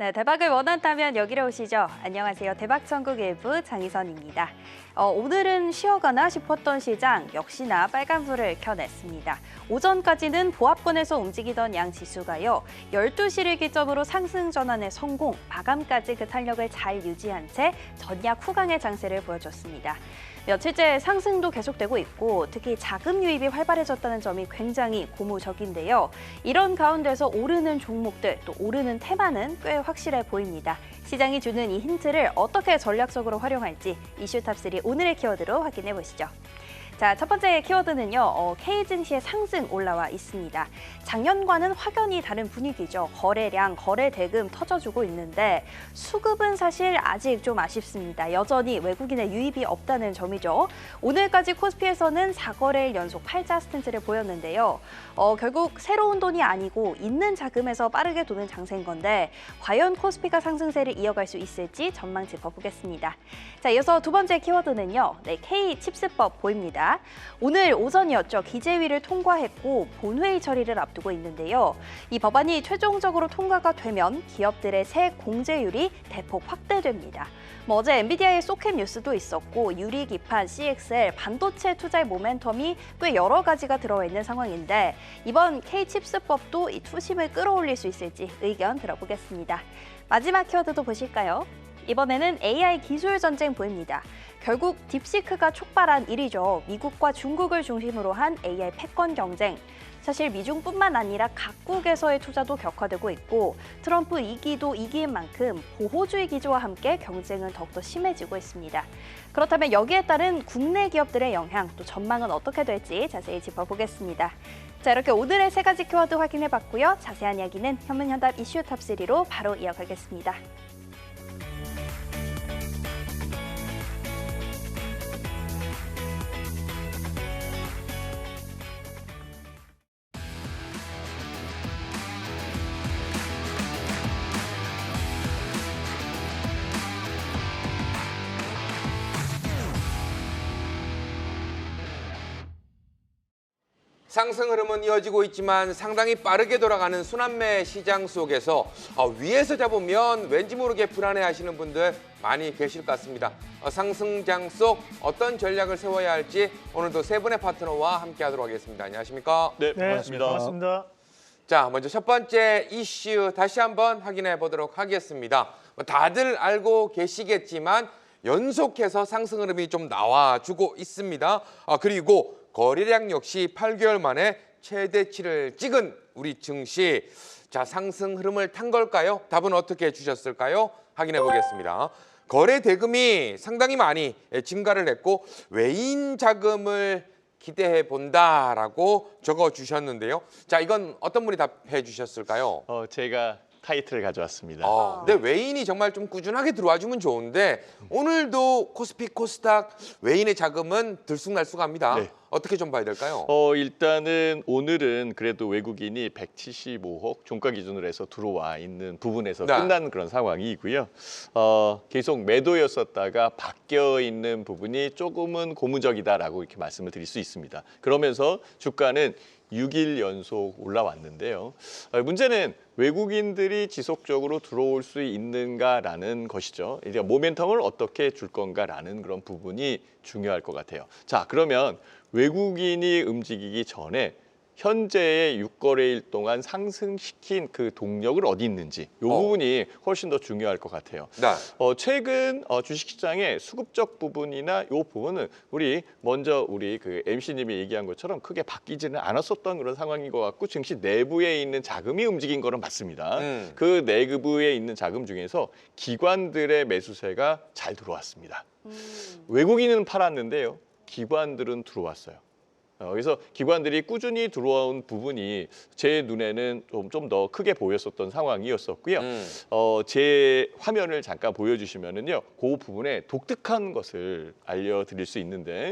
네, 대박을 원한다면 여기로 오시죠. 안녕하세요. 대박천국 일부 장희선입니다. 오늘은 쉬어가나 싶었던 시장 역시나 빨간불을 켜냈습니다. 오전까지는 보합권에서 움직이던 양 지수가요. 12시를 기점으로 상승 전환에 성공, 마감까지 그 탄력을 잘 유지한 채 전약 후강의 장세를 보여줬습니다. 며칠째 상승도 계속되고 있고 특히 자금 유입이 활발해졌다는 점이 굉장히 고무적인데요. 이런 가운데서 오르는 종목들, 또 오르는 테마는 꽤 확실해 보입니다. 시장이 주는 이 힌트를 어떻게 전략적으로 활용할지 이슈탑3 오늘의 키워드로 확인해 보시죠. 자, 첫 번째 키워드는요. K증시의 상승 올라와 있습니다. 작년과는 확연히 다른 분위기죠. 거래량, 거래 대금 터져주고 있는데 수급은 사실 아직 좀 아쉽습니다. 여전히 외국인의 유입이 없다는 점이죠. 오늘까지 코스피에서는 4거래일 연속 팔자 스탠스를 보였는데요. 결국 새로운 돈이 아니고 있는 자금에서 빠르게 도는 장세인 건데 과연 코스피가 상승세를 이어갈 수 있을지 전망 짚어보겠습니다. 자, 이어서 두 번째 키워드는요. K칩스법 보입니다. 오늘 오전이었죠. 기재위를 통과했고 본회의 처리를 앞두고 있는데요. 이 법안이 최종적으로 통과가 되면 기업들의 세 공제율이 대폭 확대됩니다. 어제 엔비디아의 소켓 뉴스도 있었고 유리기판, CXL, 반도체 투자의 모멘텀이 꽤 여러 가지가 들어와 있는 상황인데 이번 K칩스법도 이 투심을 끌어올릴 수 있을지 의견 들어보겠습니다. 마지막 키워드도 보실까요? 이번에는 AI 기술 전쟁 보입니다. 결국 딥시크가 촉발한 일이죠. 미국과 중국을 중심으로 한 AI 패권 경쟁. 사실 미중뿐만 아니라 각국에서의 투자도 격화되고 있고 트럼프 2기도 2기인 만큼 보호주의 기조와 함께 경쟁은 더욱더 심해지고 있습니다. 그렇다면 여기에 따른 국내 기업들의 영향, 또 전망은 어떻게 될지 자세히 짚어보겠습니다. 자, 이렇게 오늘의 세 가지 키워드 확인해봤고요. 자세한 이야기는 현문현답 이슈탑3로 바로 이어가겠습니다. 상승 흐름은 이어지고 있지만 상당히 빠르게 돌아가는 순환매 시장 속에서 위에서 잡으면 왠지 모르게 불안해하시는 분들 많이 계실 것 같습니다. 상승장 속 어떤 전략을 세워야 할지 오늘도 세 분의 파트너와 함께하도록 하겠습니다. 안녕하십니까? 네, 반갑습니다. 반갑습니다. 자, 먼저 첫 번째 이슈 다시 한번 확인해 보도록 하겠습니다. 다들 알고 계시겠지만 연속해서 상승 흐름이 좀 나와주고 있습니다. 그리고 거래량 역시 8개월 만에 최대치를 찍은 우리 증시. 자, 상승 흐름을 탄 걸까요? 답은 어떻게 주셨을까요? 확인해 보겠습니다. 거래 대금이 상당히 많이 증가를 했고 외인 자금을 기대해 본다라고 적어 주셨는데요. 자, 이건 어떤 분이 답해 주셨을까요? 제가 타이틀을 가져왔습니다. 근데 외인이 정말 좀 꾸준하게 들어와 주면 좋은데 오늘도 코스피, 코스닥 외인의 자금은 들쑥날쑥합니다. 네. 어떻게 좀 봐야 될까요? 일단은 오늘은 그래도 외국인이 175억 종가 기준으로 해서 들어와 있는 부분에서 네. 끝난 그런 상황이고요. 계속 매도였었다가 바뀌어 있는 부분이 조금은 고무적이다라고 이렇게 말씀을 드릴 수 있습니다. 그러면서 주가는 6일 연속 올라왔는데요. 문제는 외국인들이 지속적으로 들어올 수 있는가라는 것이죠. 이제 모멘텀을 어떻게 줄 건가라는 그런 부분이 중요할 것 같아요. 자, 그러면 외국인이 움직이기 전에 현재의 6거래일 동안 상승시킨 그 동력을 어디 있는지 이 부분이 훨씬 더 중요할 것 같아요. 네. 최근 주식시장의 수급적 부분이나 이 부분은 먼저 우리 그 MC님이 얘기한 것처럼 크게 바뀌지는 않았었던 그런 상황인 것 같고 증시 내부에 있는 자금이 움직인 거는 맞습니다. 그 내부에 있는 자금 중에서 기관들의 매수세가 잘 들어왔습니다. 외국인은 팔았는데요. 기관들은 들어왔어요. 그래서 기관들이 꾸준히 들어온 부분이 제 눈에는 좀 더 크게 보였었던 상황이었었고요. 제 화면을 잠깐 보여주시면은요, 그 부분에 독특한 것을 알려드릴 수 있는데,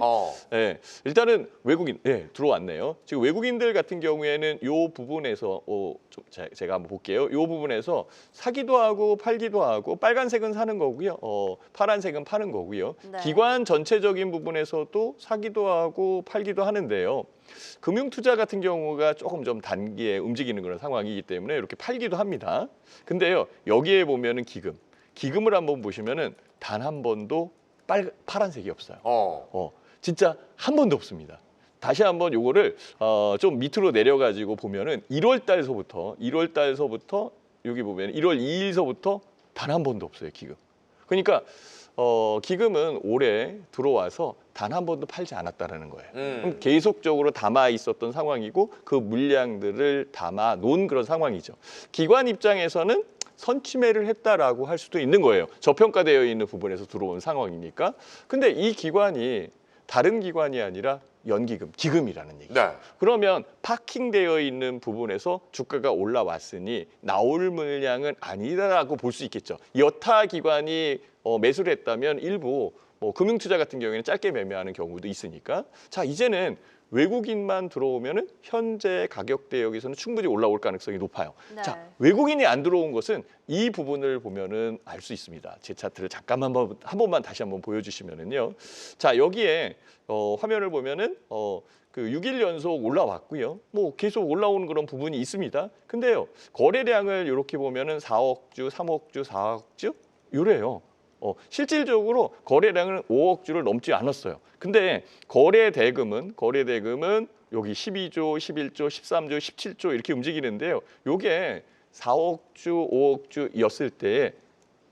네, 일단은 외국인 들어왔네요. 지금 외국인들 같은 경우에는 이 부분에서 제가 한번 볼게요. 이 부분에서 사기도 하고 팔기도 하고 빨간색은 사는 거고요, 파란색은 파는 거고요. 네. 기관 전체적인 부분에서도 사기도 하고 팔기도 하는데. 있는데요. 금융투자 같은 경우가 조금 좀 단기에 움직이는 그런 상황이기 때문에 이렇게 팔기도 합니다. 근데요, 여기에 보면은 기금을 한번 보시면은 단 한 번도 파란색이 없어요. 진짜 한 번도 없습니다. 다시 한번 요거를 좀 밑으로 내려가지고 보면은 1월 달서부터 여기 보면 1월 2일서부터 단 한 번도 없어요, 기금. 그러니까 기금은 올해 들어와서 단 한 번도 팔지 않았다라는 거예요. 그럼 계속적으로 담아 있었던 상황이고 그 물량들을 담아 놓은 그런 상황이죠. 기관 입장에서는 선취매를 했다라고 할 수도 있는 거예요. 저평가되어 있는 부분에서 들어온 상황이니까. 근데 이 기관이 다른 기관이 아니라 연기금, 기금이라는 얘기죠. 네. 그러면 파킹되어 있는 부분에서 주가가 올라왔으니 나올 물량은 아니다라고 볼 수 있겠죠. 여타 기관이 매수를 했다면 일부 금융투자 같은 경우에는 짧게 매매하는 경우도 있으니까. 자, 이제는 외국인만 들어오면은 현재 가격대 여기서는 충분히 올라올 가능성이 높아요. 네. 자, 외국인이 안 들어온 것은 이 부분을 보면은 알 수 있습니다. 제 차트를 잠깐만 한 번만 다시 한번 보여주시면은요. 자, 여기에 화면을 보면은 그 6일 연속 올라왔고요. 뭐 계속 올라오는 그런 부분이 있습니다. 근데요, 거래량을 이렇게 보면은 4억 주, 3억 주, 4억 주 요래요. 실질적으로 거래량은 5억 주를 넘지 않았어요. 근데 거래 대금은 여기 12조, 11조, 13조, 17조 이렇게 움직이는데요. 요게 4억 주, 5억 주였을 때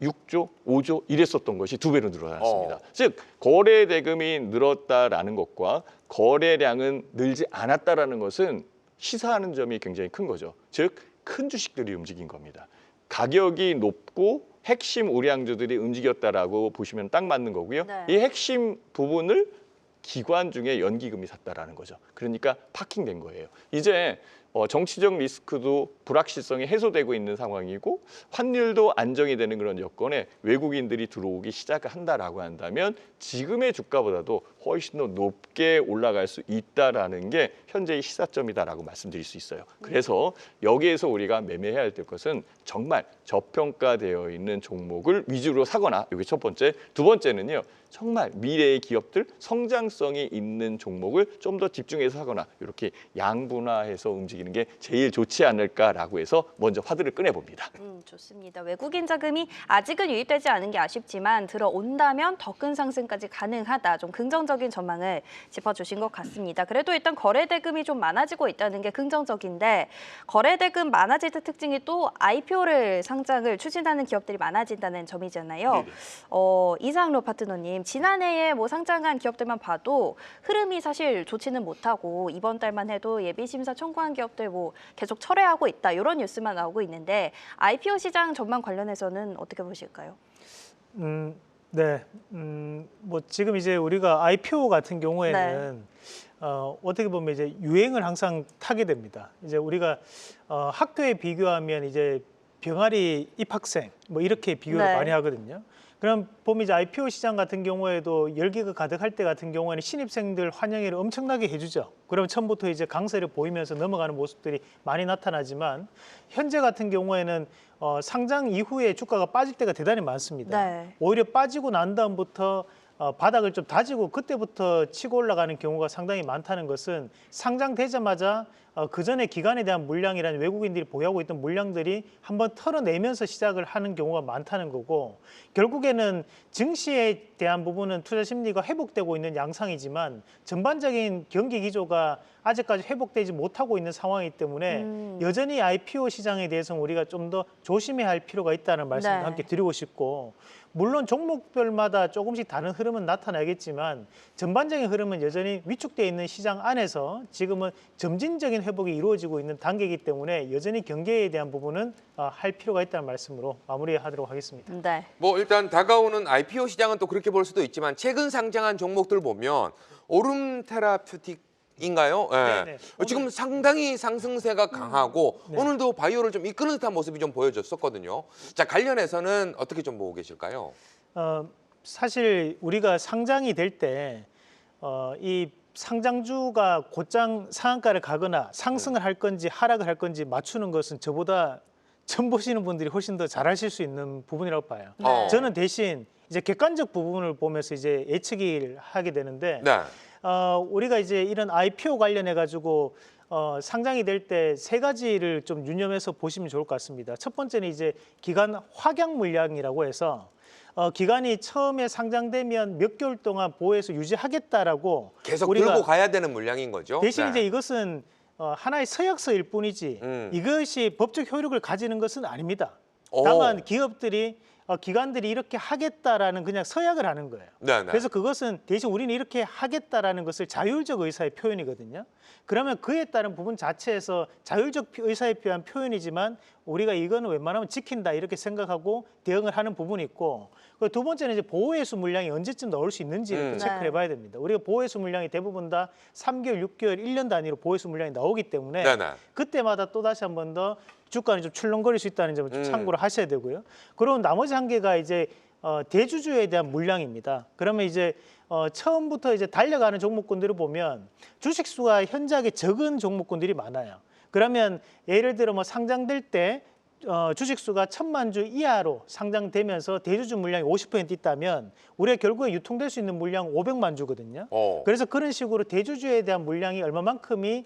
6조, 5조 이랬었던 것이 2배로 늘어났습니다. 즉 거래 대금이 늘었다라는 것과 거래량은 늘지 않았다라는 것은 시사하는 점이 굉장히 큰 거죠. 즉 큰 주식들이 움직인 겁니다. 가격이 높고 핵심 우량주들이 움직였다라고 보시면 딱 맞는 거고요. 네. 이 핵심 부분을 기관 중에 연기금이 샀다라는 거죠. 그러니까 파킹된 거예요. 이제 정치적 리스크도 불확실성이 해소되고 있는 상황이고 환율도 안정이 되는 그런 여건에 외국인들이 들어오기 시작을 한다라고 한다면 지금의 주가보다도 훨씬 더 높게 올라갈 수 있다라는 게 현재의 시사점이다라고 말씀드릴 수 있어요. 그래서 여기에서 우리가 매매해야 할 것은 정말 저평가되어 있는 종목을 위주로 사거나 여기 첫 번째, 두 번째는요. 정말 미래의 기업들 성장성이 있는 종목을 좀 더 집중해서 사거나 이렇게 양분화해서 움직이는 게 제일 좋지 않을까라고 해서 먼저 화두를 꺼내봅니다. 좋습니다. 외국인 자금이 아직은 유입되지 않은 게 아쉽지만 들어온다면 더 큰 상승까지 가능하다. 좀 긍정적인 전망을 짚어주신 것 같습니다. 그래도 일단 거래 대금이 좀 많아지고 있다는 게 긍정적인데 거래 대금 많아질 때 특징이 또 IPO를 상장을 추진하는 기업들이 많아진다는 점이잖아요. 네네. 이상로 파트너님, 지난해에 뭐 상장한 기업들만 봐도 흐름이 사실 좋지는 못하고 이번 달만 해도 예비 심사 청구한 기업들 뭐 계속 철회하고 있다 이런 뉴스만 나오고 있는데 IPO 시장 전망 관련해서는 어떻게 보실까요? 네, 뭐 지금 이제 우리가 IPO 같은 경우에는 어떻게 보면 이제 유행을 항상 타게 됩니다. 이제 우리가 학교에 비교하면 이제 병아리 입학생 뭐 이렇게 비교를 네. 많이 하거든요. 그럼 보면 이제 IPO 시장 같은 경우에도 열기가 가득할 때 같은 경우에는 신입생들 환영회를 엄청나게 해주죠. 그러면 처음부터 이제 강세를 보이면서 넘어가는 모습들이 많이 나타나지만 현재 같은 경우에는 상장 이후에 주가가 빠질 때가 대단히 많습니다. 네. 오히려 빠지고 난 다음부터 바닥을 좀 다지고 그때부터 치고 올라가는 경우가 상당히 많다는 것은 상장되자마자 그 전에 기관에 대한 물량이라는 외국인들이 보유하고 있던 물량들이 한번 털어내면서 시작을 하는 경우가 많다는 거고 결국에는 증시에 대한 부분은 투자 심리가 회복되고 있는 양상이지만 전반적인 경기 기조가 아직까지 회복되지 못하고 있는 상황이기 때문에 여전히 IPO 시장에 대해서는 우리가 좀 더 조심해야 할 필요가 있다는 말씀도 네. 함께 드리고 싶고 물론 종목별마다 조금씩 다른 흐름은 나타나겠지만 전반적인 흐름은 여전히 위축되어 있는 시장 안에서 지금은 점진적인 회복이 이루어지고 있는 단계이기 때문에 여전히 경계에 대한 부분은 할 필요가 있다는 말씀으로 마무리하도록 하겠습니다. 네. 뭐 일단 다가오는 IPO 시장은 또 그렇게 볼 수도 있지만 최근 상장한 종목들 보면 오름 테라퓨틱인가요? 네. 네네. 지금 상당히 상승세가 강하고 네. 오늘도 바이오를 좀 이끄는 듯한 모습이 좀 보여졌었거든요. 자, 관련해서는 어떻게 좀 보고 계실까요? 사실 우리가 상장이 될 때 이 상장주가 곧장 상한가를 가거나 상승을 할 건지 하락을 할 건지 맞추는 것은 저보다 처음 보시는 분들이 훨씬 더 잘하실 수 있는 부분이라고 봐요. 네. 저는 대신 이제 객관적 부분을 보면서 이제 예측을 하게 되는데 네. 우리가 이제 이런 IPO 관련해 가지고 상장이 될 때 세 가지를 좀 유념해서 보시면 좋을 것 같습니다. 첫 번째는 이제 기간 확약 물량이라고 해서 기간이 처음에 상장되면 몇 개월 동안 보호해서 유지하겠다라고 계속 우리가 들고 가야 되는 물량인 거죠. 대신 네. 이제 이것은 하나의 서약서일 뿐이지 이것이 법적 효력을 가지는 것은 아닙니다. 오. 다만 기업들이 기관들이 이렇게 하겠다라는 그냥 서약을 하는 거예요. 네, 네. 그래서 그것은 대신 우리는 이렇게 하겠다라는 것을 자율적 의사의 표현이거든요. 그러면 그에 따른 부분 자체에서 자율적 의사에 필요한 표현이지만 우리가 이거는 웬만하면 지킨다 이렇게 생각하고 대응을 하는 부분이 있고 그리고 두 번째는 이제 보호해수 물량이 언제쯤 나올 수 있는지를 또 체크를 네. 해봐야 됩니다. 우리가 보호해수 물량이 대부분 다 3개월, 6개월, 1년 단위로 보호해수 물량이 나오기 때문에 네, 네. 그때마다 또 다시 한 번 더 주가는 좀 출렁거릴 수 있다는 점을 좀 참고를 하셔야 되고요. 그리고 나머지 한 개가 이제 대주주에 대한 물량입니다. 그러면 이제 처음부터 이제 달려가는 종목군들을 보면 주식 수가 현저하게 적은 종목군들이 많아요. 그러면 예를 들어 뭐 상장될 때 주식 수가 1,000만 주 이하로 상장되면서 대주주 물량이 50% 있다면 우리가 결국에 유통될 수 있는 물량 500만 주거든요. 그래서 그런 식으로 대주주에 대한 물량이 얼마만큼이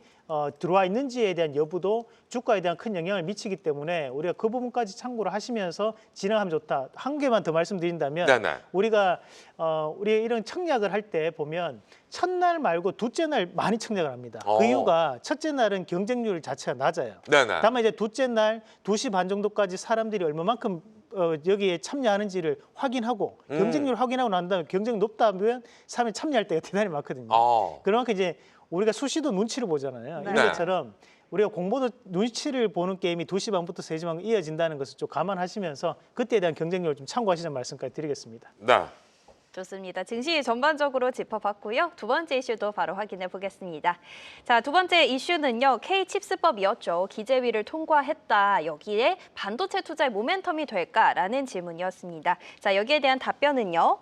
들어와 있는지에 대한 여부도 주가에 대한 큰 영향을 미치기 때문에 우리가 그 부분까지 참고를 하시면서 진행하면 좋다. 한 개만 더 말씀드린다면 네네. 우리가 우리 이런 청약을 할 때 보면 첫날 말고 둘째 날 많이 청약을 합니다. 그 이유가 첫째 날은 경쟁률 자체가 낮아요. 네네. 다만 이제 둘째 날 2시 반 정도까지 사람들이 얼마만큼 여기에 참여하는지를 확인하고 경쟁률 확인하고 난 다음에 경쟁이 높다면 사람이 참여할 때가 대단히 많거든요. 그만큼 이제 우리가 수시도 눈치를 보잖아요. 네. 이런 것처럼 우리가 공모도 눈치를 보는 게임이 2시 반부터 3시 반 이어진다는 것을 좀 감안하시면서 그때에 대한 경쟁률을 좀 참고하시는 말씀까지 드리겠습니다. 네. 좋습니다. 증시 전반적으로 짚어봤고요. 두 번째 이슈도 바로 확인해 보겠습니다. 자, 두 번째 이슈는요. K칩스법이었죠. 기재위를 통과했다. 여기에 반도체 투자의 모멘텀이 될까라는 질문이었습니다. 자, 여기에 대한 답변은요.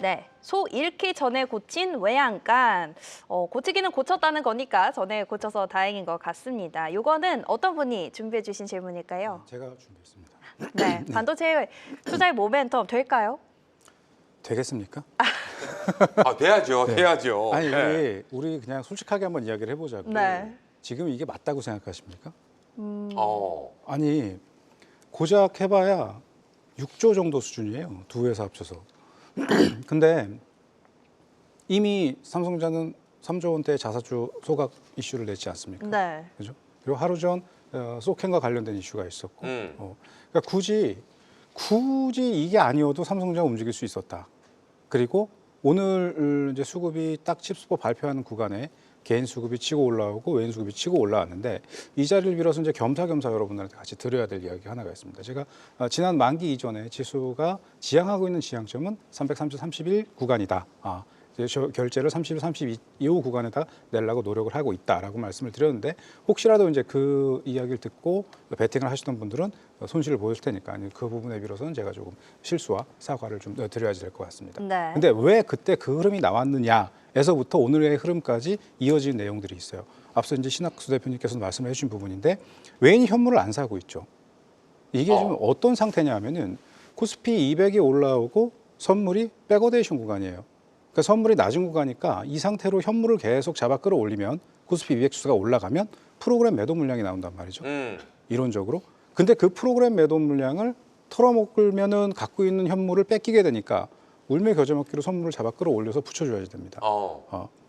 네, 소 잃기 전에 고친 외양간. 고치기는 고쳤다는 거니까 전에 고쳐서 다행인 것 같습니다. 이거는 어떤 분이 준비해 주신 질문일까요? 제가 준비했습니다. 네, 반도체 투자의 모멘텀 될까요? 되겠습니까? 돼야죠. 돼야죠. 아니 네. 우리 그냥 솔직하게 한번 이야기를 해보자고요. 네. 지금 이게 맞다고 생각하십니까? 아니 고작 해봐야 6조 정도 수준이에요. 두 회사 합쳐서. 근데 이미 삼성전자는 3조 원대의 자사주 소각 이슈를 냈지 않습니까? 네. 그죠? 그리고 하루 전 소캔과 관련된 이슈가 있었고, 그러니까 굳이 이게 아니어도 삼성전자가 움직일 수 있었다. 그리고 오늘 이제 수급이 딱 칩스법 발표하는 구간에 개인 수급이 치고 올라오고 외인 수급이 치고 올라왔는데 이 자리를 빌어서 이제 겸사겸사 여러분들한테 같이 들어야 될 이야기 하나가 있습니다. 제가 지난 만기 이전에 지수가 지향하고 있는 지향점은 330-31 구간이다. 결제를 31, 32호 구간에다 내려고 노력을 하고 있다라고 말씀을 드렸는데 혹시라도 이제 그 이야기를 듣고 베팅을 하시던 분들은 손실을 보였을 테니까 그 부분에 빌어서는 제가 조금 실수와 사과를 좀 드려야지 될 것 같습니다. 네. 근데 왜 그때 그 흐름이 나왔느냐에서부터 오늘의 흐름까지 이어진 내용들이 있어요. 앞서 이제 신학수 대표님께서 말씀해 주신 부분인데 외인이 현물을 안 사고 있죠. 이게 지금 어떤 상태냐면은 코스피 200이 올라오고 선물이 백어데이션 구간이에요. 그러니까 선물이 낮은 구간이니까 이 상태로 현물을 계속 잡아 끌어올리면 코스피 200 지수가 올라가면 프로그램 매도 물량이 나온단 말이죠. 이론적으로. 근데 그 프로그램 매도 물량을 털어먹으면은 갖고 있는 현물을 뺏기게 되니까 울며 겨자 먹기로 선물을 잡아 끌어올려서 붙여줘야지 됩니다.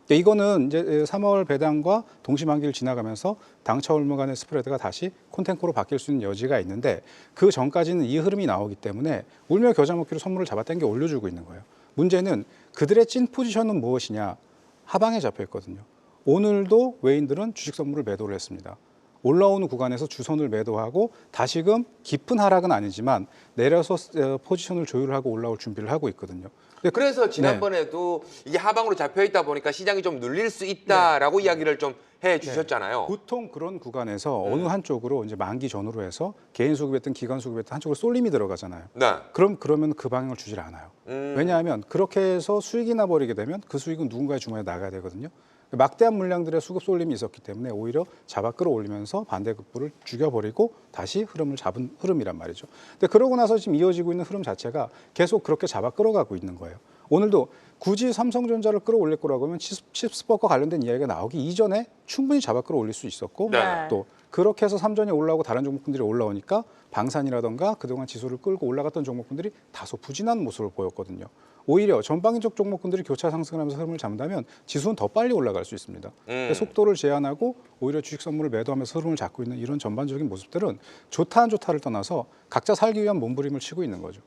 이거는 이제 3월 배당과 동시만기를 지나가면서 당차 올무 간의 스프레드가 다시 콘텐코로 바뀔 수 있는 여지가 있는데 그 전까지는 이 흐름이 나오기 때문에 울며 겨자 먹기로 선물을 잡아 당겨 올려주고 있는 거예요. 문제는 그들의 찐 포지션은 무엇이냐? 하방에 잡혀 있거든요. 오늘도 외인들은 주식 선물을 매도를 했습니다. 올라오는 구간에서 주선을 매도하고 다시금 깊은 하락은 아니지만 내려서 포지션을 조율하고 올라올 준비를 하고 있거든요. 그래서 지난번에도 이게 하방으로 잡혀 있다 보니까 시장이 좀 눌릴 수 있다라고 이야기를 좀 해 주셨잖아요. 보통 그런 구간에서 어느 한쪽으로 이제 만기 전후로 해서 개인 수급했든 기관 수급했든 한쪽으로 쏠림이 들어가잖아요. 네. 그러면 그 방향을 주질 않아요. 왜냐하면 그렇게 해서 수익이 나버리게 되면 그 수익은 누군가의 주머니에 나가야 되거든요. 막대한 물량들의 수급 쏠림이 있었기 때문에 오히려 잡아 끌어올리면서 반대급부를 죽여버리고 다시 흐름을 잡은 흐름이란 말이죠. 근데 그러고 나서 지금 이어지고 있는 흐름 자체가 계속 그렇게 잡아 끌어가고 있는 거예요. 오늘도 굳이 삼성전자를 끌어올릴 거라고 하면 칩스법과 관련된 이야기가 나오기 이전에 충분히 잡아 끌어올릴 수 있었고 네. 또 그렇게 해서 삼전이 올라오고 다른 종목군들이 올라오니까 방산이라던가 그동안 지수를 끌고 올라갔던 종목군들이 다소 부진한 모습을 보였거든요. 오히려 전방위적 종목군들이 교차 상승하면서 흐름을 잡는다면 지수는 더 빨리 올라갈 수 있습니다. 속도를 제한하고 오히려 주식 선물을 매도하면서 흐름을 잡고 있는 이런 전반적인 모습들은 좋다 안 좋다를 떠나서 각자 살기 위한 몸부림을 치고 있는 거죠.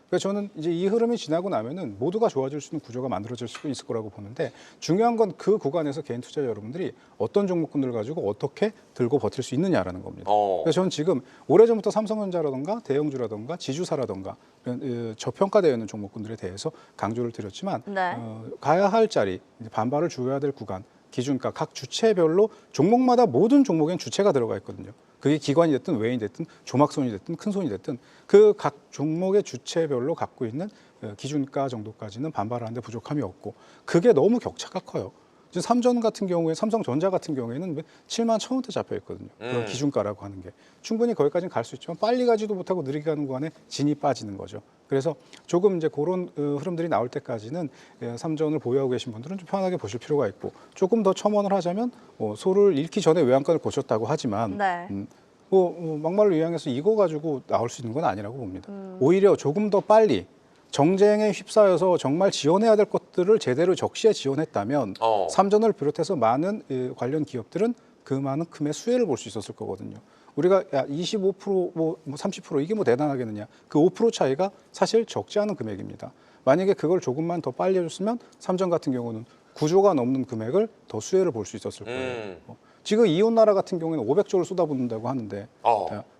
그래서 저는 이제 이 흐름이 지나고 나면은 모두가 좋아질 수 있는 구조가 만들어질 수 있을 거라고 보는데 중요한 건 그 구간에서 개인 투자자 여러분들이 어떤 종목군들을 가지고 어떻게 들고 버틸 수 있느냐라는 겁니다. 그래서 저는 지금 오래전부터 삼성전자라든가 대형주라든가 지주사라든가 이런 저평가되어 있는 종목군들에 대해서 강조를 드렸지만 네. 가야 할 자리, 이제 반발을 주어야 될 구간, 기준가 각 주체별로 종목마다 모든 종목엔 주체가 들어가 있거든요. 그게 기관이 됐든 외인이 됐든 조막손이 됐든 큰손이 됐든 그 각 종목의 주체별로 갖고 있는 기준가 정도까지는 반발하는데 부족함이 없고 그게 너무 격차가 커요. 지금 삼전 같은 경우에 삼성전자 같은 경우에는 7만 1,000원대 잡혀 있거든요. 그런 기준가라고 하는 게 충분히 거기까지는 갈 수 있지만 빨리 가지도 못하고 느리게 가는 구간에 진이 빠지는 거죠. 그래서 조금 이제 그런 흐름들이 나올 때까지는 삼전을 보유하고 계신 분들은 좀 편하게 보실 필요가 있고 조금 더 첨언을 하자면 소를 잃기 전에 외양간을 고쳤다고 하지만 네. 막말로 이왕해서 이거 가지고 나올 수 있는 건 아니라고 봅니다. 오히려 조금 더 빨리 정쟁에 휩싸여서 정말 지원해야 될 것들을 제대로 적시에 지원했다면 삼전을 비롯해서 많은 관련 기업들은 그만큼의 수혜를 볼 수 있었을 거거든요. 우리가 25% 뭐 30% 이게 뭐 대단하겠느냐. 그 5% 차이가 사실 적지 않은 금액입니다. 만약에 그걸 조금만 더 빨리 해줬으면 삼전 같은 경우는 9조가 넘는 금액을 더 수혜를 볼 수 있었을 거예요. 지금 이웃나라 같은 경우에는 500조를 쏟아붓는다고 하는데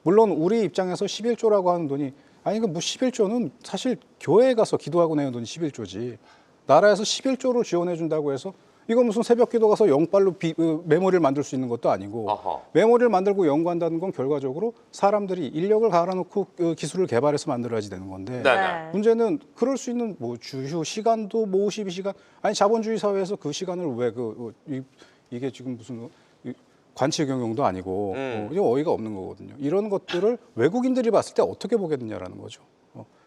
물론 우리 입장에서 11조라고 하는 돈이 아니 그 뭐 11조는 사실 교회에 가서 기도하고 내는 돈이 11조지 나라에서 11조를 지원해 준다고 해서 이거 무슨 새벽 기도 가서 영빨로 메모리를 만들 수 있는 것도 아니고 메모리를 만들고 연구한다는 건 결과적으로 사람들이 인력을 갈아놓고 기술을 개발해서 만들어야지 되는 건데 네. 문제는 그럴 수 있는 뭐 주휴 시간도 뭐 52시간 아니 자본주의 사회에서 그 시간을 왜 이게 지금 무슨 관치 경영도 아니고 이게 어이가 없는 거거든요. 이런 것들을 외국인들이 봤을 때 어떻게 보겠느냐라는 거죠.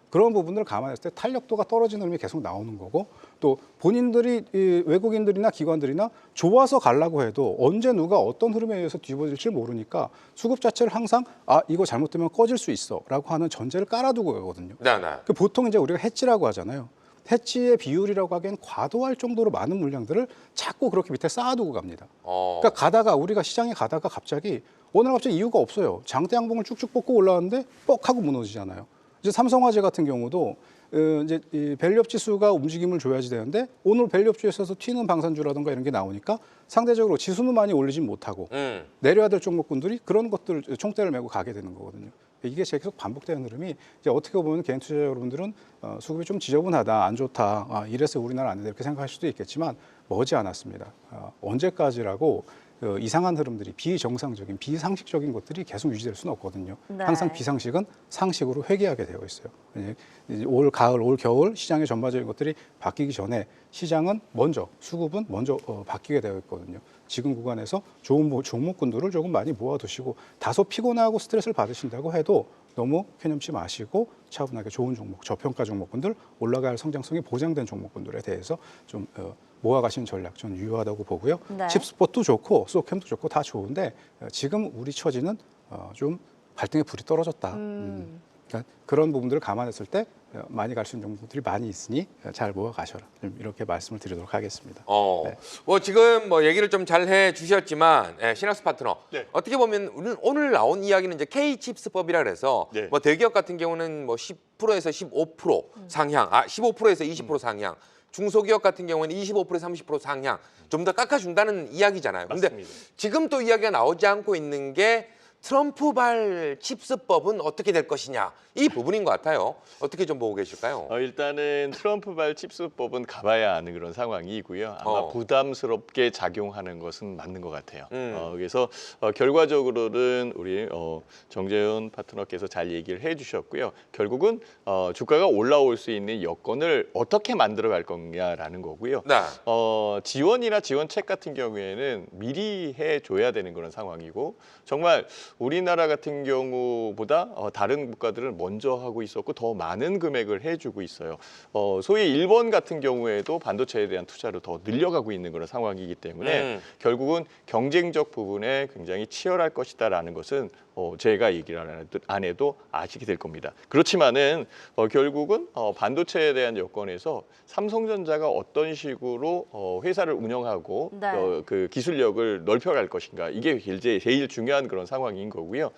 그런 부분들을 감안했을 때 탄력도가 떨어지는 흐름이 계속 나오는 거고 또 본인들이 외국인들이나 기관들이나 좋아서 가려고 해도 언제 누가 어떤 흐름에 의해서 뒤집어질지 모르니까 수급 자체를 항상 이거 잘못되면 꺼질 수 있어라고 하는 전제를 깔아두고 가거든요. 네. 보통 이제 우리가 해지라고 하잖아요. 해지의 비율이라고 하기엔 과도할 정도로 많은 물량들을 자꾸 그렇게 밑에 쌓아두고 갑니다. 그러니까 우리가 시장에 가다가 갑자기 어느 날 갑자기 이유가 없어요. 장대 양봉을 쭉쭉 뽑고 올라왔는데 뻑 하고 무너지잖아요. 이제 삼성화재 같은 경우도 이제 이 밸류업 지수가 움직임을 줘야지 되는데 오늘 밸류업 지수에서 튀는 방산주라든가 이런 게 나오니까 상대적으로 지수는 많이 올리진 못하고 내려야 될 종목군들이 그런 것들 총대를 메고 가게 되는 거거든요. 이게 계속 반복되는 흐름이 이제 어떻게 보면 개인 투자자 여러분들은 수급이 좀 지저분하다, 안 좋다, 이래서 우리나라 안 된다 이렇게 생각할 수도 있겠지만 머지 않았습니다. 언제까지라고 이상한 흐름들이 비정상적인, 비상식적인 것들이 계속 유지될 수는 없거든요. 네. 항상 비상식은 상식으로 회귀하게 되어 있어요. 이제 올 가을, 올 겨울 시장의 전반적인 것들이 바뀌기 전에 시장은 먼저, 수급은 먼저 바뀌게 되어 있거든요. 지금 구간에서 좋은 종목군들을 조금 많이 모아두시고 다소 피곤하고 스트레스를 받으신다고 해도 너무 쾌념치 마시고 차분하게 좋은 종목, 저평가 종목군들, 올라갈 성장성이 보장된 종목군들에 대해서 좀 모아가시는 전략 좀 유효하다고 보고요. 네. 칩스폿도 좋고 소캠도 좋고 다 좋은데 지금 우리 처지는 좀 발등에 불이 떨어졌다. 그러니까 그런 부분들을 감안했을 때 많이 갈 수 있는 종목들이 많이 있으니 잘 모아가셔라. 이렇게 말씀을 드리도록 하겠습니다. 네. 지금 뭐 얘기를 좀 잘 해주셨지만 신학수 파트너 네. 어떻게 보면 오늘 나온 이야기는 이제 K칩스법이라 그래서 네. 뭐 대기업 같은 경우는 뭐 10%에서 15% 상향, 15%에서 20% 상향. 중소기업 같은 경우는 25%에서 30% 상향 좀 더 깎아준다는 이야기잖아요. 근데 맞습니다. 지금 또 이야기가 나오지 않고 있는 게 트럼프발 칩스법은 어떻게 될 것이냐 이 부분인 것 같아요. 어떻게 좀 보고 계실까요? 일단은 트럼프발 칩스법은 가봐야 아는 그런 상황이고요. 아마 부담스럽게 작용하는 것은 맞는 것 같아요. 그래서 결과적으로는 우리 정재훈 파트너께서 잘 얘기를 해주셨고요. 결국은 주가가 올라올 수 있는 여건을 어떻게 만들어갈 거냐라는 거고요. 네. 지원이나 지원책 같은 경우에는 미리 해줘야 되는 그런 상황이고 정말 우리나라 같은 경우보다 다른 국가들은 먼저 하고 있었고 더 많은 금액을 해주고 있어요. 소위 일본 같은 경우에도 반도체에 대한 투자를 더 늘려가고 있는 그런 상황이기 때문에 결국은 경쟁적 부분에 굉장히 치열할 것이다라는 것은 제가 얘기를 안 해도 아시게 될 겁니다. 그렇지만은 결국은 반도체에 대한 여건에서 삼성전자가 어떤 식으로 회사를 운영하고 네. 그 기술력을 넓혀갈 것인가 이게 제일 중요한 그런 상황인 거고요.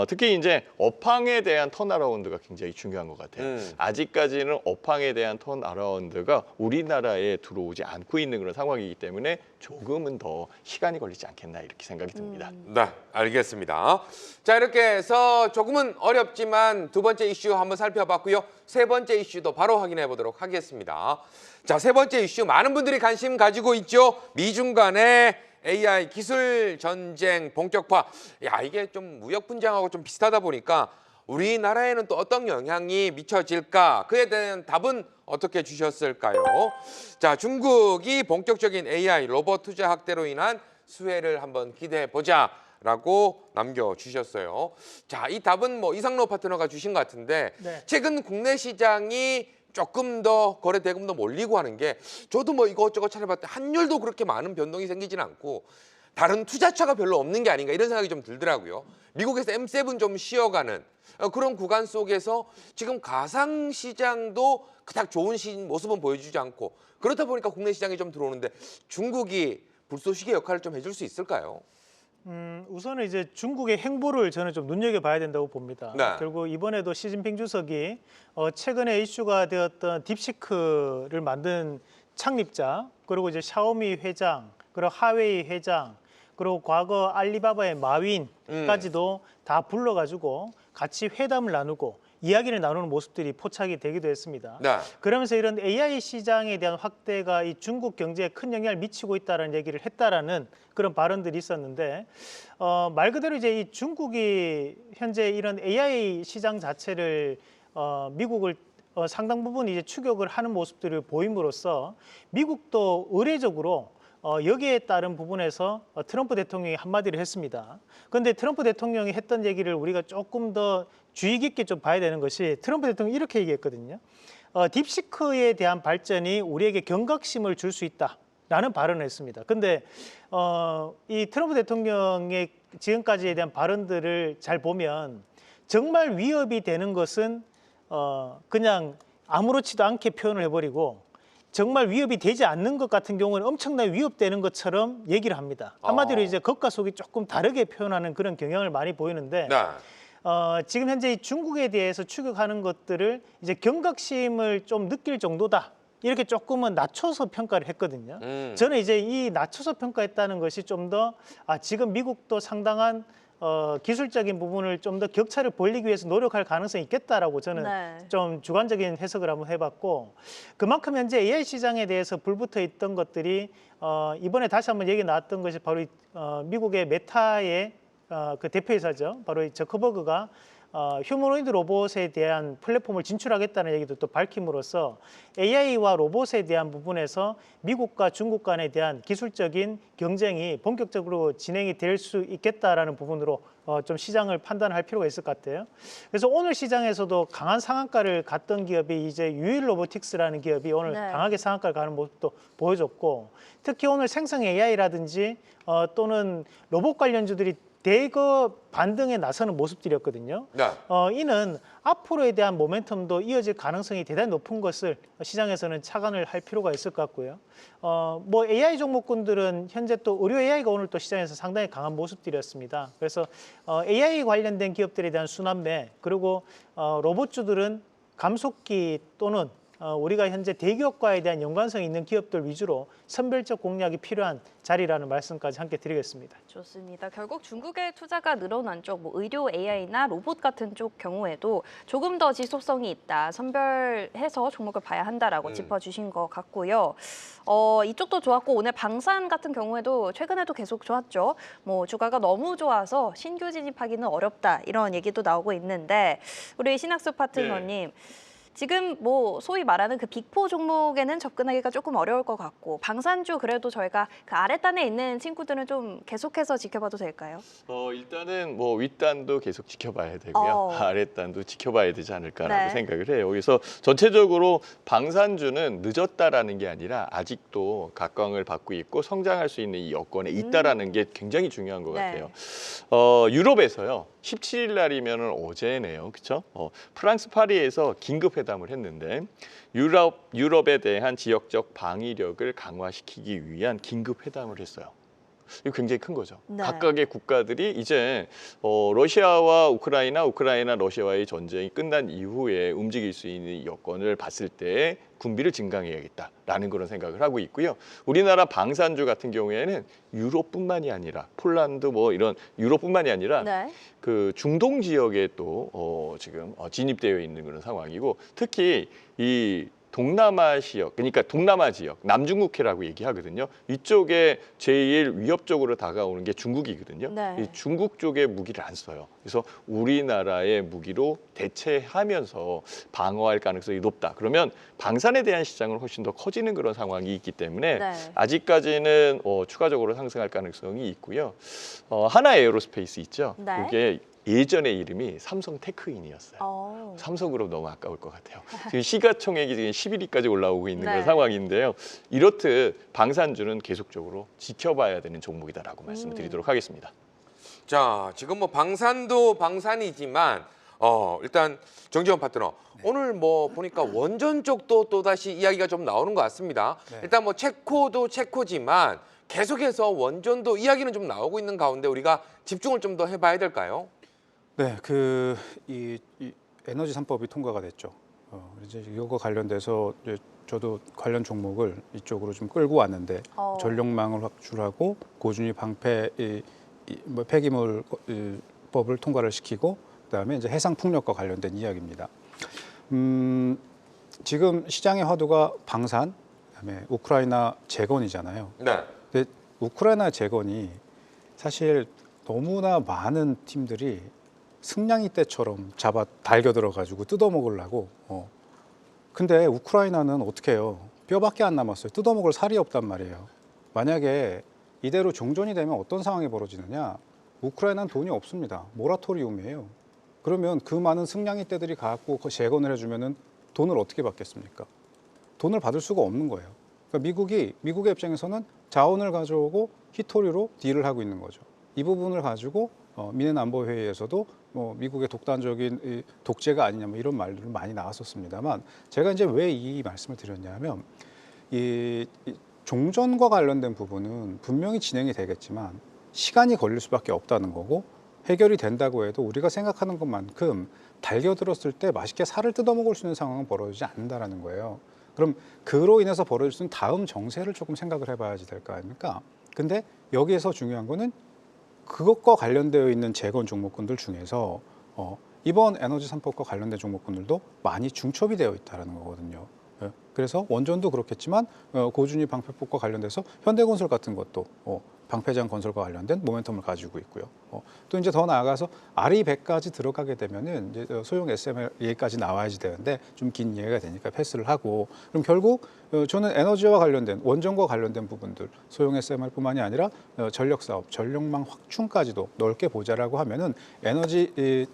특히 이제 업황에 대한 턴어라운드가 굉장히 중요한 것 같아요. 아직까지는 업황에 대한 턴어라운드가 우리나라에 들어오지 않고 있는 그런 상황이기 때문에 조금은 더 시간이 걸리지 않겠나 이렇게 생각이 듭니다. 네, 알겠습니다. 자, 이렇게 해서 조금은 어렵지만 두 번째 이슈 한번 살펴봤고요. 세 번째 이슈도 바로 확인해 보도록 하겠습니다. 자, 세 번째 이슈 많은 분들이 관심 가지고 있죠. 미중 간의 AI 기술 전쟁 본격화. 야, 이게 좀 무역 분쟁하고 좀 비슷하다 보니까 우리나라에는 또 어떤 영향이 미쳐질까? 그에 대한 답은 어떻게 주셨을까요? 자, 중국이 본격적인 AI 로봇 투자 확대로 인한 수혜를 한번 기대해 보자라고 남겨주셨어요. 자, 이 답은 뭐 이상로 파트너가 주신 것 같은데 네. 최근 국내 시장이 조금 더 거래 대금도 몰리고 하는 게 저도 뭐 이것저것 찾아봤더니 환율도 그렇게 많은 변동이 생기지는 않고 다른 투자처가 별로 없는 게 아닌가 이런 생각이 좀 들더라고요. 미국에서 M7 좀 쉬어가는 그런 구간 속에서 지금 가상시장도 그닥 좋은 모습은 보여주지 않고 그렇다 보니까 국내 시장이 좀 들어오는데 중국이 불쏘시개 역할을 좀 해줄 수 있을까요? 우선은 이제 중국의 행보를 저는 좀 눈여겨봐야 된다고 봅니다. 네. 결국 이번에도 시진핑 주석이 최근에 이슈가 되었던 딥시크를 만든 창립자, 그리고 이제 샤오미 회장, 그리고 하웨이 회장, 그리고 과거 알리바바의 마윈까지도 다 불러가지고 같이 회담을 나누고 이야기를 나누는 모습들이 포착이 되기도 했습니다. 네. 그러면서 이런 AI 시장에 대한 확대가 이 중국 경제에 큰 영향을 미치고 있다는 얘기를 했다라는 그런 발언들이 있었는데 말 그대로 이제 이 중국이 현재 이런 AI 시장 자체를 미국을 상당 부분 이제 추격을 하는 모습들을 보임으로써 미국도 의례적으로 여기에 따른 부분에서 트럼프 대통령이 한마디를 했습니다. 그런데 트럼프 대통령이 했던 얘기를 우리가 조금 더 주의 깊게 좀 봐야 되는 것이 트럼프 대통령이 이렇게 얘기했거든요. 딥시크에 대한 발전이 우리에게 경각심을 줄 수 있다라는 발언을 했습니다. 근데 이 트럼프 대통령의 지금까지에 대한 발언들을 잘 보면 정말 위협이 되는 것은 그냥 아무렇지도 않게 표현을 해버리고 정말 위협이 되지 않는 것 같은 경우는 엄청나게 위협되는 것처럼 얘기를 합니다. 한마디로 이제 겉과 속이 조금 다르게 표현하는 그런 경향을 많이 보이는데 네. 지금 현재 이 중국에 대해서 추격하는 것들을 이제 경각심을 좀 느낄 정도다. 이렇게 조금은 낮춰서 평가를 했거든요. 저는 이제 이 낮춰서 평가했다는 것이 좀 더 지금 미국도 상당한 기술적인 부분을 좀 더 격차를 벌리기 위해서 노력할 가능성이 있겠다라고 저는 네. 좀 주관적인 해석을 한번 해봤고 그만큼 현재 AI 시장에 대해서 불붙어 있던 것들이 이번에 다시 한번 얘기 나왔던 것이 바로 미국의 메타의 그 대표이사죠. 바로 이 저커버그가 휴머노이드 로봇에 대한 플랫폼을 진출하겠다는 얘기도 또 밝힘으로써 AI와 로봇에 대한 부분에서 미국과 중국 간에 대한 기술적인 경쟁이 본격적으로 진행이 될 수 있겠다라는 부분으로 좀 시장을 판단할 필요가 있을 것 같아요. 그래서 오늘 시장에서도 강한 상한가를 갔던 기업이 이제 유일 로보틱스라는 기업이 오늘 네. 강하게 상한가를 가는 모습도 보여줬고 특히 오늘 생성 AI라든지 또는 로봇 관련주들이 대거 반등에 나서는 모습들이었거든요. 네. 이는 앞으로에 대한 모멘텀도 이어질 가능성이 대단히 높은 것을 시장에서는 착안을 할 필요가 있을 것 같고요. 뭐 AI 종목군들은 현재 또 의료 AI가 오늘 또 시장에서 상당히 강한 모습들이었습니다. 그래서 AI 관련된 기업들에 대한 순환매 그리고 로봇주들은 감속기 또는 우리가 현재 대기업과에 대한 연관성이 있는 기업들 위주로 선별적 공략이 필요한 자리라는 말씀까지 함께 드리겠습니다. 좋습니다. 결국 중국의 투자가 늘어난 쪽, 뭐 의료 AI나 로봇 같은 쪽 경우에도 조금 더 지속성이 있다, 선별해서 종목을 봐야 한다라고 짚어주신 것 같고요. 이쪽도 좋았고 오늘 방산 같은 경우에도 최근에도 계속 좋았죠. 뭐 주가가 너무 좋아서 신규 진입하기는 어렵다 이런 얘기도 나오고 있는데 우리 신학수 파트너님. 지금 뭐 소위 말하는 그 빅4 종목에는 접근하기가 조금 어려울 것 같고 방산주 그래도 저희가 그 아랫단에 있는 친구들은 좀 계속해서 지켜봐도 될까요? 일단은 뭐 윗단도 계속 지켜봐야 되고요. 아랫단도 지켜봐야 되지 않을까라고 네. 생각을 해요. 그래서 전체적으로 방산주는 늦었다라는 게 아니라 아직도 각광을 받고 있고 성장할 수 있는 이 여건에 있다라는 게 굉장히 중요한 것 네. 같아요. 유럽에서요. 17일 날이면은 어제네요. 그렇죠? 프랑스 파리에서 긴급 회담을 했는데 유럽에 대한 지역적 방위력을 강화시키기 위한 긴급 회담을 했어요. 이거 굉장히 큰 거죠. 네. 각각의 국가들이 이제 러시아와 우크라이나 러시아와의 전쟁이 끝난 이후에 움직일 수 있는 여건을 봤을 때 군비를 증강해야겠다라는 그런 생각을 하고 있고요. 우리나라 방산주 같은 경우에는 유럽뿐만이 아니라 폴란드 뭐 이런 유럽뿐만이 아니라 네. 그 중동 지역에 또 지금 진입되어 있는 그런 상황이고 특히 이 동남아 지역, 그러니까 동남아 지역, 남중국해라고 얘기하거든요. 이쪽에 제일 위협적으로 다가오는 게 중국이거든요. 네. 이 중국 쪽에 무기를 안 써요. 그래서 우리나라의 무기로 대체하면서 방어할 가능성이 높다. 그러면 방산에 대한 시장은 훨씬 더 커지는 그런 상황이 있기 때문에 네. 아직까지는 추가적으로 상승할 가능성이 있고요. 하나 에어로스페이스 있죠. 네. 그게 예전의 이름이 삼성 테크인이었어요. 어. 삼성그룹 너무 아까울 것 같아요. 지금 시가총액이 지금 11위까지 올라오고 있는 네. 그런 상황인데요. 이렇듯 방산주는 계속적으로 지켜봐야 되는 종목이다라고 말씀드리도록 하겠습니다. 자, 지금 뭐 방산도 방산이지만 일단 정지원 파트너 오늘 뭐 보니까 원전 쪽도 또 다시 이야기가 좀 나오는 것 같습니다. 네. 일단 뭐 체코도 체코지만 계속해서 원전도 이야기는 좀 나오고 있는 가운데 우리가 집중을 좀 더 해봐야 될까요? 네, 이 에너지 3법이 통과가 됐죠. 이제 이거 관련돼서 이제 저도 관련 종목을 이쪽으로 좀 끌고 왔는데 전력망을 확출하고 고준위 방패 뭐 폐기물 법을 통과를 시키고 그다음에 이제 해상 풍력과 관련된 이야기입니다. 지금 시장의 화두가 방산, 그다음에 우크라이나 재건이잖아요. 네. 근데 우크라이나 재건이 사실 너무나 많은 팀들이 승냥이 떼처럼 잡아 달겨들어 가지고 뜯어먹으려고. 근데 우크라이나는 어떻게 해요? 뼈밖에 안 남았어요. 뜯어먹을 살이 없단 말이에요. 만약에 이대로 종전이 되면 어떤 상황이 벌어지느냐? 우크라이나는 돈이 없습니다. 모라토리움이에요. 그러면 그 많은 승냥이 떼들이 가갖고 재건을 해주면은 돈을 어떻게 받겠습니까? 돈을 받을 수가 없는 거예요. 그러니까 미국의 입장에서는 자원을 가져오고 히토리로 딜을 하고 있는 거죠. 이 부분을 가지고 미넨 안보 회의에서도 뭐 미국의 독단적인 독재가 아니냐 뭐 이런 말들은 많이 나왔었습니다만 제가 이제 왜 이 말씀을 드렸냐면 이 종전과 관련된 부분은 분명히 진행이 되겠지만 시간이 걸릴 수밖에 없다는 거고 해결이 된다고 해도 우리가 생각하는 것만큼 달겨들었을 때 맛있게 살을 뜯어먹을 수 있는 상황은 벌어지지 않는다라는 거예요. 그럼 그로 인해서 벌어질 수 있는 다음 정세를 조금 생각을 해봐야지 될 거 아닙니까? 근데 여기에서 중요한 거는 그것과 관련되어 있는 재건 종목군들 중에서 이번 에너지 3법과 관련된 종목군들도 많이 중첩이 되어 있다는 거거든요. 그래서 원전도 그렇겠지만 고준위 방패법과 관련돼서 현대건설 같은 것도 방패장 건설과 관련된 모멘텀을 가지고 있고요. 또 이제 더 나아가서 RE100까지 들어가게 되면은 이제 소형 SMR 얘기까지 나와야지 되는데 좀 긴 이해가 되니까 패스를 하고 그럼 결국 저는 에너지와 관련된 원전과 관련된 부분들 소형 SMR뿐만이 아니라 전력 사업, 전력망 확충까지도 넓게 보자라고 하면은 에너지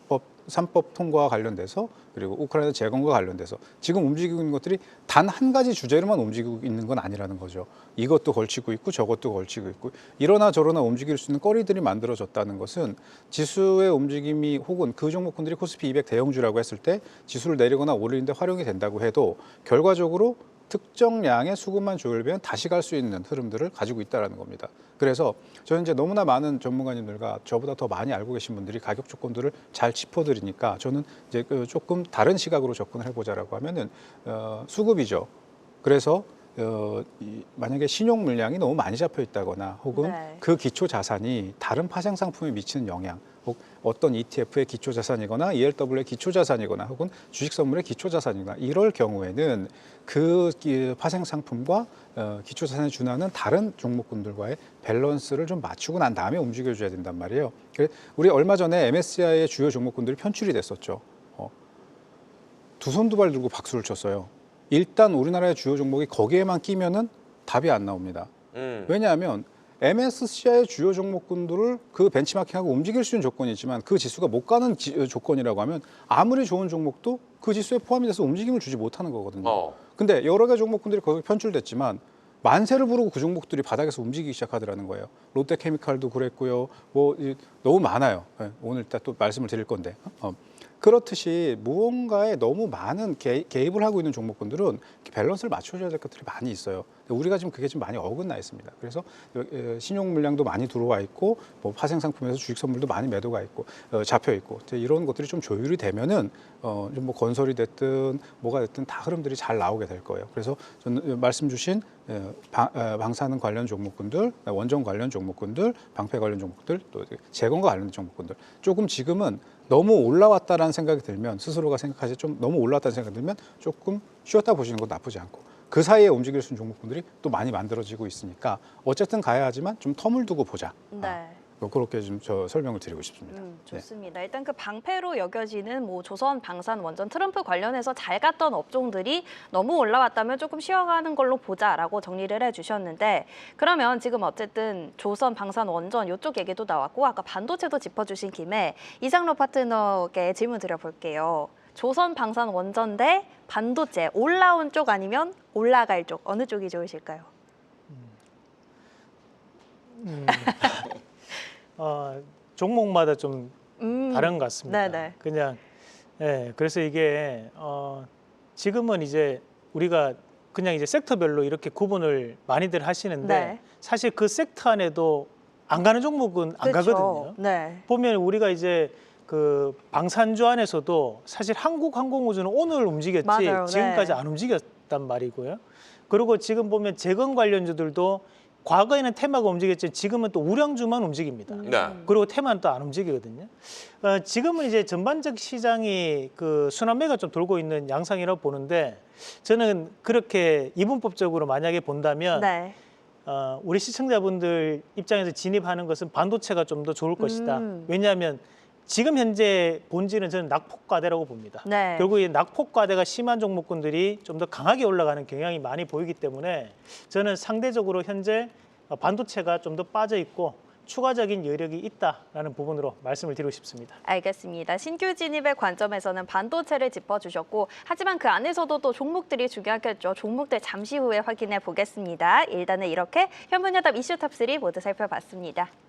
법 3법 통과와 관련돼서 그리고 우크라이나 재건과 관련돼서 지금 움직이고 있는 것들이 단 한 가지 주제로만 움직이고 있는 건 아니라는 거죠. 이것도 걸치고 있고 저것도 걸치고 있고 이러나 저러나 움직일 수 있는 거리들이 만들어졌다는 것은 지수의 움직임이 혹은 그 종목군들이 코스피 200 대형주라고 했을 때 지수를 내리거나 올리는데 활용이 된다고 해도 결과적으로 특정량의 수급만 조율되면 다시 갈 수 있는 흐름들을 가지고 있다는 겁니다. 그래서 저는 이제 너무나 많은 전문가님들과 저보다 더 많이 알고 계신 분들이 가격 조건들을 잘 짚어드리니까 저는 이제 조금 다른 시각으로 접근을 해보자라고 하면은 수급이죠. 그래서 만약에 신용 물량이 너무 많이 잡혀 있다거나 혹은 네. 그 기초 자산이 다른 파생 상품에 미치는 영향, 혹 어떤 ETF의 기초 자산이거나 ELW의 기초 자산이거나 혹은 주식 선물의 기초 자산이거나 이럴 경우에는 그 파생 상품과 기초 자산에 준하는 다른 종목군들과의 밸런스를 좀 맞추고 난 다음에 움직여줘야 된단 말이에요. 우리 얼마 전에 MSCI의 주요 종목군들이 편출이 됐었죠. 두 손 두 발 들고 박수를 쳤어요. 일단 우리나라의 주요 종목이 거기에만 끼면은 답이 안 나옵니다. 왜냐하면 MSCI의 주요 종목군들을 그 벤치마킹하고 움직일 수 있는 조건이지만 그 지수가 못 가는 조건이라고 하면 아무리 좋은 종목도 그 지수에 포함이 돼서 움직임을 주지 못하는 거거든요. 근데 여러 개 종목군들이 거기 편출됐지만 만세를 부르고 그 종목들이 바닥에서 움직이기 시작하더라는 거예요. 롯데케미칼도 그랬고요. 너무 많아요. 오늘 이따 또 말씀을 드릴 건데. 그렇듯이 무언가에 너무 많은 개입을 하고 있는 종목군들은 밸런스를 맞춰줘야 될 것들이 많이 있어요. 우리가 지금 그게 좀 많이 어긋나 있습니다. 그래서 신용 물량도 많이 들어와 있고, 뭐 파생 상품에서 주식 선물도 많이 매도가 있고 잡혀 있고 이런 것들이 좀 조율이 되면은 좀 뭐 건설이 됐든 뭐가 됐든 다 흐름들이 잘 나오게 될 거예요. 그래서 저는 말씀 주신 방사능 관련 종목군들, 원전 관련 종목군들, 방패 관련 종목들, 또 재건과 관련 종목군들 조금 지금은 너무 올라왔다라는 생각이 들면 스스로가 생각하지 좀 너무 올라왔다는 생각이 들면 조금 쉬었다 보시는 것도 나쁘지 않고 그 사이에 움직일 수 있는 종목군들이 또 많이 만들어지고 있으니까 어쨌든 가야 하지만 좀 텀을 두고 보자. 네. 그렇게 좀 저 설명을 드리고 싶습니다. 좋습니다. 일단 그 방패로 여겨지는 뭐 조선, 방산, 원전, 트럼프 관련해서 잘 갔던 업종들이 너무 올라왔다면 조금 쉬어가는 걸로 보자라고 정리를 해주셨는데 그러면 지금 어쨌든 조선, 방산, 원전 이쪽 얘기도 나왔고 아까 반도체도 짚어주신 김에 이상로 파트너께 질문 드려볼게요. 조선, 방산, 원전 대 반도체 올라온 쪽 아니면 올라갈 쪽 어느 쪽이 좋으실까요? 종목마다 좀 다른 것 같습니다. 네네. 그냥 그래서 이게 지금은 이제 우리가 그냥 이제 섹터별로 이렇게 구분을 많이들 하시는데 네. 사실 그 섹터 안에도 안 가는 종목은 안 그렇죠. 가거든요. 네. 보면 우리가 이제 그 방산주 안에서도 사실 한국항공우주는 오늘 움직였지 맞아요. 지금까지 네. 안 움직였단 말이고요. 그리고 지금 보면 재건 관련주들도 과거에는 테마가 움직였지 지금은 또 우량주만 움직입니다. 네. 그리고 테마는 또 안 움직이거든요. 지금은 이제 전반적 시장이 그 순환매가 좀 돌고 있는 양상이라고 보는데 저는 그렇게 이분법적으로 만약에 본다면 네. 우리 시청자분들 입장에서 진입하는 것은 반도체가 좀 더 좋을 것이다. 왜냐하면 지금 현재 본질은 저는 낙폭과대라고 봅니다. 네. 결국 이 낙폭과대가 심한 종목군들이 좀 더 강하게 올라가는 경향이 많이 보이기 때문에 저는 상대적으로 현재 반도체가 좀 더 빠져 있고 추가적인 여력이 있다라는 부분으로 말씀을 드리고 싶습니다. 알겠습니다. 신규 진입의 관점에서는 반도체를 짚어주셨고 하지만 그 안에서도 또 종목들이 중요하겠죠. 종목들 잠시 후에 확인해 보겠습니다. 일단은 이렇게 현문여답 이슈 탑3 모두 살펴봤습니다.